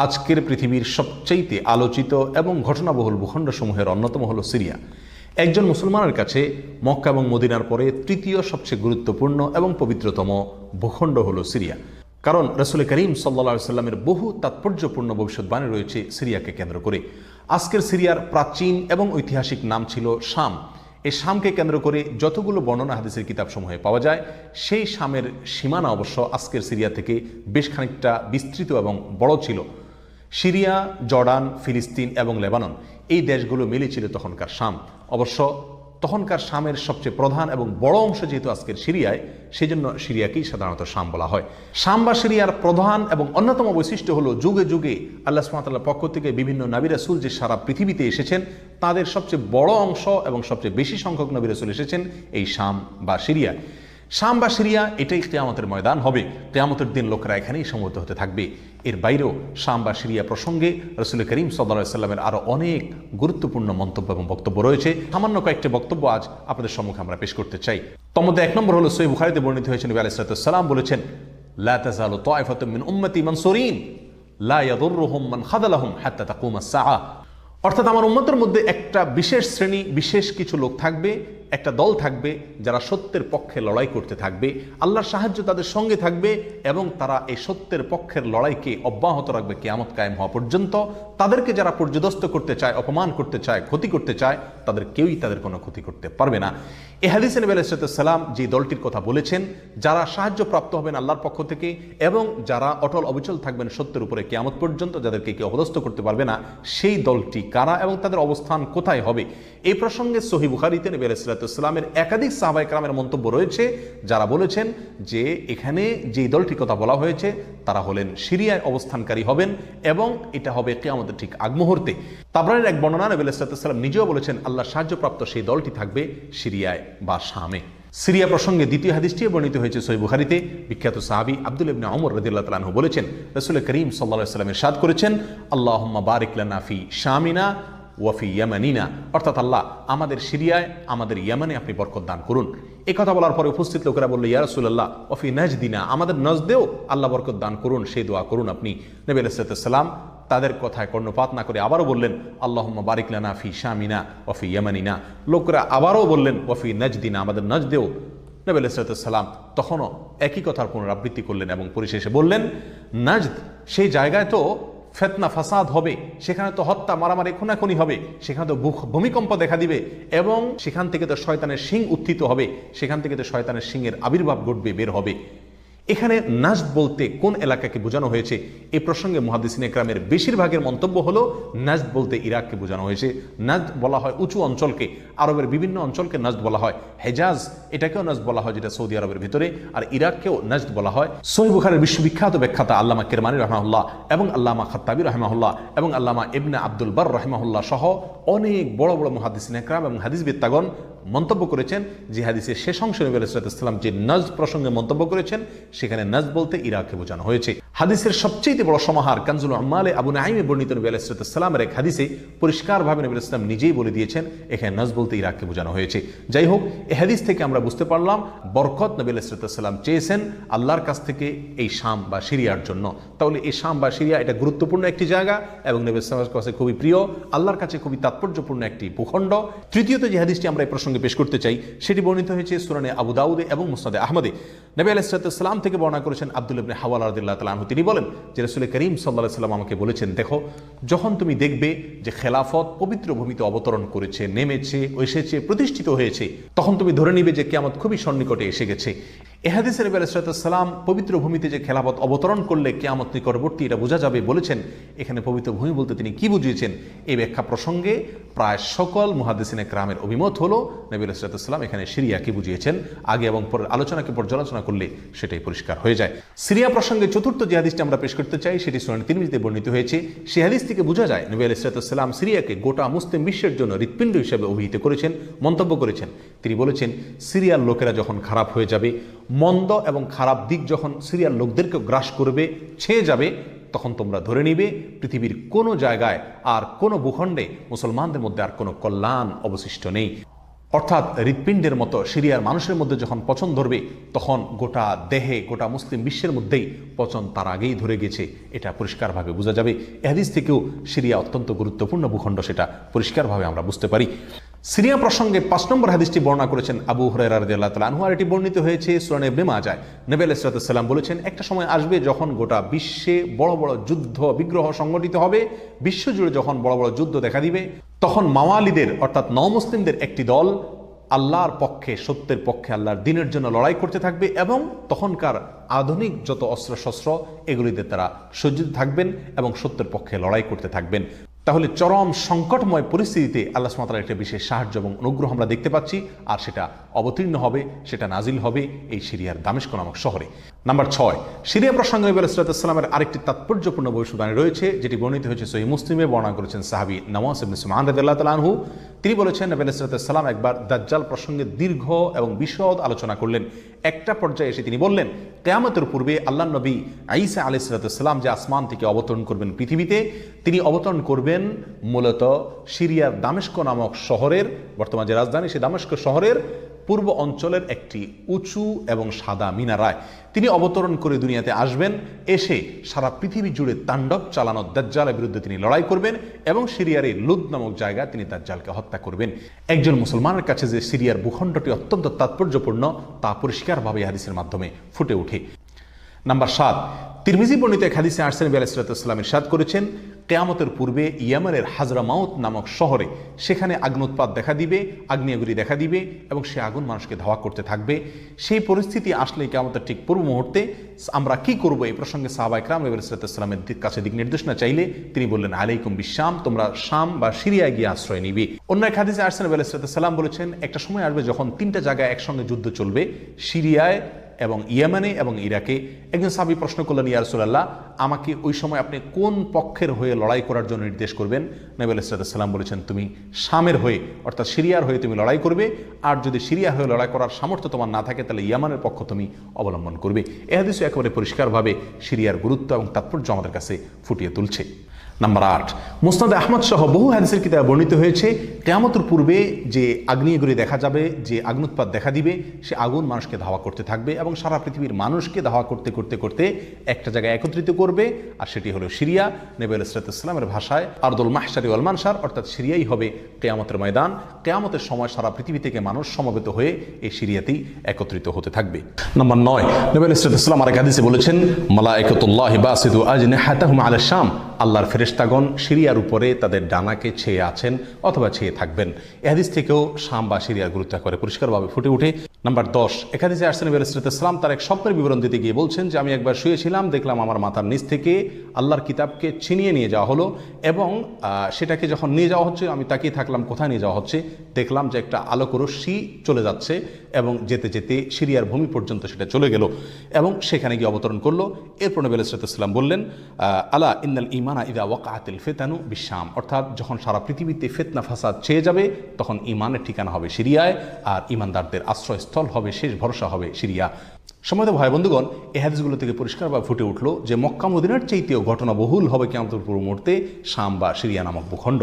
আজকের পৃথিবীর সবচাইতে আলোচিত এবং ঘটনাবহুল ভূখণ্ডসমূহের অন্যতম হলো সিরিয়া। একজন মুসলমানের কাছে মক্কা এবং মদিনার পরে তৃতীয় সবচেয়ে গুরুত্বপূর্ণ এবং পবিত্রতম ভূখণ্ড হলো সিরিয়া। কারণ রাসূল করিম সাল্লাল্লাহু আলাইহি ওয়াসাল্লামের বহু তাৎপর্যপূর্ণ ভবিষ্যৎবাণী রয়েছে সিরিয়াকে কেন্দ্র করে। আজকের সিরিয়ার প্রাচীন এবং ঐতিহাসিক নাম ছিল শাম। এই শামকে কেন্দ্র করে যতগুলো বর্ণনা হাদিসের কিতাবসমূহে পাওয়া যায়, সেই শামের সীমানা অবশ্য আজকের সিরিয়া থেকে বেশ খানিকটা বিস্তৃত এবং বড় ছিল। সিরিয়া, জর্ডান, ফিলিস্তিন এবং লেবানন এই দেশগুলো মিলে ছিল তখনকার শাম। অবশ্য তখনকার শামের সবচেয়ে প্রধান এবং বড় অংশ যেহেতু আজকের সিরিয়ায়, সেই জন্য সিরিয়াকেই সাধারণত শাম বলা হয়। শাম বা সিরিয়ার প্রধান এবং অন্যতম বৈশিষ্ট্য হলো যুগে যুগে আল্লাহ সুবহানাহু ওয়া তাআলার পক্ষ থেকে বিভিন্ন নবী রাসূল যে সারা পৃথিবীতে এসেছেন, তাদের সবচেয়ে বড় অংশ এবং সবচেয়ে বেশি সংখ্যক নবী রাসূল এসেছেন এই শাম বা সিরিয়া। শাম বা সিরিয়া এটাই কিয়ামতের ময়দান হবে। কিয়ামতের দিন লোকেরা এখানেই সমবেত হতে থাকবে। এর বাইরেও শাম বা সিরিয়া প্রসঙ্গে রাসূল করিম সাল্লাল্লাহু আলাইহি ওয়াসাল্লামের আরও অনেক গুরুত্বপূর্ণ মন্তব্য এবং বক্তব্য রয়েছে। সামান্য কয়েকটি বক্তব্য আজ আপনাদের সম্মুখে আমরা পেশ করতে চাই। তার মধ্যে এক নম্বর হলো সহিহ বুখারীতে বর্ণিত হয়েছে, নবী আলাইহিস সালাতু ওয়াস সালাম বলেছেন, লা তাযালু তায়ফাতুম মিন উম্মতি মানসুরিন লা ইয়াদুররুহুম মান খাযালাহুম হাত্তা তাকুমাস সাআহ। অর্থাৎ আমার উম্মতের মধ্যে একটা বিশেষ শ্রেণী, বিশেষ কিছু লোক থাকবে, একটা দল থাকবে যারা সত্যের পক্ষে লড়াই করতে থাকবে, আল্লাহর সাহায্য তাদের সঙ্গে থাকবে এবং তারা এই সত্যের পক্ষের লড়াইকে অব্যাহত রাখবে কিয়ামত কায়েম হওয়া পর্যন্ত। তাদেরকে যারা পর্যদস্ত করতে চায়, অপমান করতে চায়, ক্ষতি করতে চায়, তাদের কেউই তাদের কোনো ক্ষতি করতে পারবে না। এই হাদিসে নবী আলাইহিস সালাম যে দলটির কথা বলেছেন, যারা সাহায্য প্রাপ্ত হবেন আল্লাহর পক্ষ থেকে এবং যারা অটল অবিচল থাকবেন সত্যের উপরে কিয়ামত পর্যন্ত, যাদেরকে কেউ অপদস্থ করতে পারবে না, সেই দলটি কারা এবং তাদের অবস্থান কোথায় হবে, এই প্রসঙ্গে সহিহ বুখারীতে নবী আলাইহিস সালামের একাধিক সাহাবায়ে কেরামের মন্তব্য রয়েছে, যারা বলেছেন যে এখানে যে দলটির কথা বলা হয়েছে তারা হলেন সিরিয়ায় অবস্থানকারী হবেন এবং এটা হবে কিয়ামতের ঠিক আগ মুহূর্তে। তাবরানীর এক বর্ণনা, নবী আলাইহিস সালাম নিজেও বলেছেন আল্লাহ সাহায্যপ্রাপ্ত সেই দলটি থাকবে সিরিয়ায় বা শামে। সিরিয়া প্রসঙ্গে দ্বিতীয় হাদিসটি বর্ণিত হয়েছে সহিহ বুখারীতে। বিখ্যাত সাহাবী আব্দুল্লাহ ইবনে ওমর রাদিয়াল্লাহু তাআলা আনহু বলেছেন, রাসূল করিম সাল্লাল্লাহু আলাইহি ওয়াসাল্লাম ইরশাদ করেছেন, আল্লাহুম্মা বারিক লানা ফি শামিনা ওয়াফি ইয়ামানিনা, অর্থাৎ আল্লাহ আমাদের সিরিয়ায়, আমাদের ইয়ামানে আপনি বরকত দান করুন। এই কথা বলার পরে উপস্থিত লোকেরা বলল, ইয়া রাসূলুল্লাহ ওয়াফি নাজদিনা, আমাদের নজদেও আল্লাহ বরকত দান করুন, সেই দোয়া করুন আপনি। নবী আলাইহিস সালাম তাদের কথায় কর্ণপাত না করে আবারও বললেন, আল্লাহুম্মা বারিক লানা ফি শামিনা ওয়াফি ইয়ামানিনা। লোকেরা আবারও বললেন, ওয়াফি নাজদিনা, আমাদের নজদেও। নবী আলাইহিস সালাম তখনও একই কথার পুনরাবৃত্তি করলেন এবং পরিশেষে বললেন, নাজদ সেই জায়গায় তো ফেতনা ফাসাদ হবে, সেখানে তো হত্যা, মারামারি, খুনাখুনি হবে, সেখানে তো ভূমিকম্প দেখা দিবে এবং সেখান থেকে তো শয়তানের শিং উত্থিত হবে, সেখান থেকে তো শয়তানের শিংয়ের আবির্ভাব ঘটবে, বের হবে। এখানে নাজদ বলতে কোন এলাকাকে বোঝানো হয়েছে, এই প্রসঙ্গে মুহাদ্দিসিনে কেরামের বেশিরভাগের মন্তব্য হলো নাজদ বলতে ইরাককে বোঝানো হয়েছে। নাজদ বলা হয় উঁচু অঞ্চলকে, আরবের বিভিন্ন অঞ্চলকে নাজদ বলা হয়। হেজাজ এটাকেও নাজদ বলা হয়, যেটা সৌদি আরবের ভিতরে, আর ইরাককেও নাজদ বলা হয়। সহিহ বুখারীর বিশ্ববিখ্যাত ব্যাখ্যাতা আল্লামা কিরমানী রাহমাহুল্লাহ এবং আল্লামা খাত্তাবী রাহমাহুল্লাহ এবং আল্লামা ইবনে আব্দুল বার রাহমাহুল্লাহ সহ অনেক বড় বড় মুহাদ্দিসিনে কেরাম এবং হাদিসবিদগণ মন্তব্য করেছেন যে হাদিসের শেষ অংশে নবী আলাইহিস সালাম যে নাজদ প্রসঙ্গে মন্তব্য করেছেন, সেখানে নাজদ বলতে ইরাককে বোঝানো হয়েছে। হাদিসের সবচেয়ে বড় সমাহার কানজুল উম্মালে আবু নাঈমে বর্ণিত নবী আলাইহিস সালামের এক হাদিসে পরিষ্কারভাবে নবী আলাইহিস সালাম নিজেই বলে দিয়েছেন এখানে নাজদ বলতে ইরাককে বোঝানো হয়েছে। যাই হোক, এই হাদিস থেকে আমরা বুঝতে পারলাম বরকত নবী আলাইহিস সালাম চেয়েছেন আল্লাহর কাছ থেকে এই শাম বা সিরিয়ার জন্য। তাহলে এই শাম বা সিরিয়া এটা গুরুত্বপূর্ণ একটি জায়গা এবং নবী সাল্লাল্লাহু আলাইহি ওয়াসাল্লামের কাছে খুবই প্রিয়, আল্লাহর কাছে খুবই তাৎপর্যপূর্ণ একটি ভূখণ্ড। তৃতীয়ত যে হাদিসটি আমরা এই প্রসঙ্গে পেশ করতে চাই, সেটি বর্ণিত হয়েছে সুনানে আবু দাউদে এবং মুসনাদে আহমদে। নবী আলাইহিস সালাম থেকে বর্ণনা করেছেন আব্দুল্লাহ ইবনে হাওয়ালা রাদিয়াল্লাহু তাআলা আনহু, তিনি বলেন যে রাসূল করিম সাল্লাল্লাহু আলাইহি ওয়াসাল্লাম আমাকে বলেছেন, দেখো যখন তুমি দেখবে যে খেলাফত পবিত্র ভূমিতে অবতরণ করেছে, নেমেছে, এসেছে, প্রতিষ্ঠিত হয়েছে, তখন তুমি ধরে নিবে যে কিয়ামত খুবই সন্নিকটে এসে গেছে। এ হাদিসে নবী আলাইহিস সালাম পবিত্র ভূমিতে যে খেলাফত অবতরণ করলে কিয়ামত নিকটবর্তী এটা বোঝা যাবে বলেছেন। এখানে পবিত্র ভূমি বলতে তিনি কি বুঝিয়েছেন, এই ব্যাখ্যা প্রসঙ্গে প্রায় সকল মুহাদ্দিসিনে কেরামের অভিমত হলো নবী আলাইহিস সালাম এখানে সিরিয়াকে বুঝিয়েছেন। আগে এবং পরের আলোচনাকে পর্যালোচনা করলে সেটাই পরিষ্কার হয়ে যায়। সিরিয়া প্রসঙ্গে চতুর্থ যে হাদিসটি আমরা পেশ করতে চাই, সেটি সুনান তিরমিজিতে বর্ণিত হয়েছে। সেই হাদিস থেকে বোঝা যায় নবী আলাইহিস সালাম সিরিয়াকে গোটা মুসলিম বিশ্বের জন্য হৃৎপিণ্ড হিসেবে অভিহিত করেছেন, মন্তব্য করেছেন। তিনি বলেছেন, সিরিয়ার লোকেরা যখন খারাপ হয়ে যাবে, মন্দ এবং খারাপ দিক যখন সিরিয়ার লোকদেরকে গ্রাস করবে, ছেয়ে যাবে, তখন তোমরা ধরে নিবে পৃথিবীর কোনো জায়গায় আর কোনো ভূখণ্ডে মুসলমানদের মধ্যে আর কোনো কল্যাণ অবশিষ্ট নেই। অর্থাৎ হৃৎপিণ্ডের মতো সিরিয়ার মানুষের মধ্যে যখন পচন ধরবে তখন গোটা দেহে, গোটা মুসলিম বিশ্বের মধ্যেই পচন তার আগেই ধরে গেছে, এটা পরিষ্কারভাবে বোঝা যাবে। এ হাদিস থেকেও সিরিয়া অত্যন্ত গুরুত্বপূর্ণ ভূখণ্ড, সেটা পরিষ্কারভাবে আমরা বুঝতে পারি। সিরিয়া প্রসঙ্গে 5 নম্বর হাদিসটি বর্ণনা করেছেন আবু হুরায়রা রাদিয়াল্লাহু তাআলা আনহু, আর এটি বর্ণিত হয়েছে সুনান ইবনে মাজাহ। নবী আলাইহিস সালাম বলেছেন, একটা সময় আসবে যখন গোটা বিশ্বে বড় বড় যুদ্ধ বিগ্রহ সংগঠিত হবে, বিশ্বজুড়ে যখন বড় বড় যুদ্ধ দেখা দিবে, তখন মাওয়ালিদের অর্থাৎ নওমুসলিমদের একটি দল আল্লাহর পক্ষে, সত্যের পক্ষে, আল্লাহর দ্বীনের জন্য লড়াই করতে থাকবে এবং তখনকার আধুনিক যত অস্ত্রশস্ত্র এগুলিতে তারা সজ্জিত থাকবেন এবং সত্যের পক্ষে লড়াই করতে থাকবেন। তাহলে চরম সংকটময় পরিস্থিতিতে আল্লাহ সুবহানাহু ওয়া তাআলার একটা বিশেষ সাহায্য এবং অনুগ্রহ আমরা দেখতে পাচ্ছি, আর সেটা অবতীর্ণ হবে, সেটা নাজিল হবে এই সিরিয়ার দামেস্ক নামক শহরে। নাম্বার 6, সিরিয়া প্রসঙ্গে নবী আলাইহিস সালামের আরেকটি তাৎপর্যপূর্ণ ভবিষ্যদ্বাণী রয়েছে, যেটি বর্ণিত হয়েছে সহিহ মুসলিমে। বর্ণনা করেছেন সাহাবী নওয়াস ইবনে সুমআন রাদিয়াল্লাহু তাআলা আনহু। তিনি বলেছেন, নবী আলাইহিস সালাম একবার দাজ্জাল প্রসঙ্গে দীর্ঘ এবং বিশদ আলোচনা করলেন। একটা পর্যায়ে এসে তিনি বললেন, কিয়ামতের পূর্বে আল্লাহর নবী ঈসা আলাইহিস সালাম যে আসমান থেকে অবতরণ করবেন পৃথিবীতে, তিনি অবতরণ করবেন মূলত সিরিয়ার দামেস্ক নামক শহরের, বর্তমান যে রাজধানী সেই দামেস্ক শহরের পূর্ব অঞ্চলের একটি উঁচু এবং সাদা মিনারায় তিনি অবতরণ করে দুনিয়াতে আসবেন। এসে সারা পৃথিবী জুড়ে তাণ্ডব চালানো দাজ্জালের বিরুদ্ধে তিনি লড়াই করবেন এবং সিরিয়ার এই লুদ নামক জায়গায় তিনি দাজ্জালকে হত্যা করবেন। একজন মুসলমানের কাছে যে সিরিয়ার ভূখণ্ডটি অত্যন্ত তাৎপর্যপূর্ণ তা পরিষ্কারভাবে হাদিসের মাধ্যমে ফুটে ওঠে। নাম্বার 7, তিরমিজি বর্ণিত এক হাদিসে আসছেন, নবী আলাইহিস সালাম ইরশাদ করেছেন, কিয়ামতের পূর্বে ইয়েমেনের হাজরামাউত নামক শহরে সেখানে আগ্নোৎপাত দেখা দিবে, আগ্নেয়গিরি দেখা দিবে এবং সে আগুন মানুষকে ধাওয়া করতে থাকবে। সেই পরিস্থিতি আসলে কিয়ামতের ঠিক পূর্ব মুহূর্তে আমরা কি করব, এই প্রসঙ্গে সাহাবা ইকরাম নবী আলাইহিস সালামের কাছে দিক নির্দেশনা চাইলে তিনি বললেন, আলাইকুম বিশাম, তোমরা শাম বা সিরিয়ায় গিয়ে আশ্রয় নিবে। অন্য এক হাদিসে আসছেন, নবী আলাইহিস সালাম বলেছেন, একটা সময় আসবে যখন 3টা জায়গায় একসঙ্গে যুদ্ধ চলবে, সিরিয়ায় এবং ইয়েমেনে এবং ইরাকে। একজন সাহাবী প্রশ্ন করলেন, ইয়া রাসূলুল্লাহ, আমাকে ওই সময় আপনি কোন পক্ষের হয়ে লড়াই করার জন্য নির্দেশ করবেন? নবী আলাইহিস সালাম বলেছেন, তুমি শামের হয়ে অর্থাৎ সিরিয়ার হয়ে তুমি লড়াই করবে, আর যদি সিরিয়া হয়ে লড়াই করার সামর্থ্য তোমার না থাকে তাহলে ইয়েমেনের পক্ষ তুমি অবলম্বন করবে। এই হাদিস একেবারে পরিষ্কারভাবে সিরিয়ার গুরুত্ব এবং তাৎপর্য আমাদের কাছে ফুটিয়ে তুলছে। নাম্বার 8, মুসনাদ আহমদ সহ বহু হাদিসের কিতাবে বর্ণিত হয়েছে, কিয়ামতের পূর্বে যে আগ্নেয়গিরি দেখা যাবে, যে আগ্নোৎপাত দেখা দিবে, সে আগুন মানুষকে ধাওয়া করতে থাকবে এবং সারা পৃথিবীর মানুষকে ধাওয়া করতে করতে করতে একটা জায়গায় একত্রিত করবে, আর সেটি হলো সিরিয়া। নবী আলাইহিস সালামের ভাষায় আরদুল মাহশারি ওয়াল মানশার, অর্থাৎ সিরিয়াই হবে কিয়ামতের ময়দান। কিয়ামতের সময় সারা পৃথিবী থেকে মানুষ সমবেত হয়ে এই সিরিয়াতেই একত্রিত হতে থাকবে। নাম্বার 9, নবী আলাইহিস সালাম আরেক হাদিসে বলেছেন, মালায়েকাতুল্লাহি বাসিতু আজনিহাতাহুম আলা শাম, আল্লাহর ফেরেশতাগণ সিরিয়ার উপরে তাদের ডানাকে ছেয়ে আছেন অথবা ছেয়ে থাকবেন। এই হাদিস থেকেও শাম বা সিরিয়ার গুরুত্ব করে পরিষ্কারভাবে ফুটে ওঠে। নাম্বার 10, এক হাদিসে আসছেন, নবী আলাইহিস সালাম তার এক স্বপ্নের বিবরণ দিতে গিয়ে বলছেন যে, আমি একবার শুয়েছিলাম, দেখলাম আমার মাথার নিচ থেকে আল্লাহর কিতাবকে ছিনিয়ে নিয়ে যাওয়া হলো এবং সেটাকে যখন নিয়ে যাওয়া হচ্ছে আমি তাকিয়ে থাকলাম কোথায় নিয়ে যাওয়া হচ্ছে। দেখলাম যে একটা আলোক রশ্মি চলে যাচ্ছে এবং যেতে যেতে সিরিয়ার ভূমি পর্যন্ত সেটা চলে গেল এবং সেখানে গিয়ে অবতরণ করলো। এরপর নবী আলাইহিস সালাম বললেন, আলা ইন্নাল ঈমানা ইযা ওয়াকাআতিল ফিতানু বিশাম, অর্থাৎ যখন সারা পৃথিবীতে ফিতনা ফাসাদ ছেয়ে যাবে তখন ঈমানের ঠিকানা হবে সিরিয়ায়, আর ঈমানদারদের আশ্রয়স্থল হবে, শেষ ভরসা হবে সিরিয়া। সম্মানিত ভাই বন্ধুগণ, এই হাদিসগুলো থেকে পরিষ্কারভাবে ফুটে উঠলো যে মক্কা মদিনার চাইতেও ঘটনাবহুল হবে কিয়ামতের পূর্ব মুহূর্তে শাম বা সিরিয়া নামক ভূখণ্ড।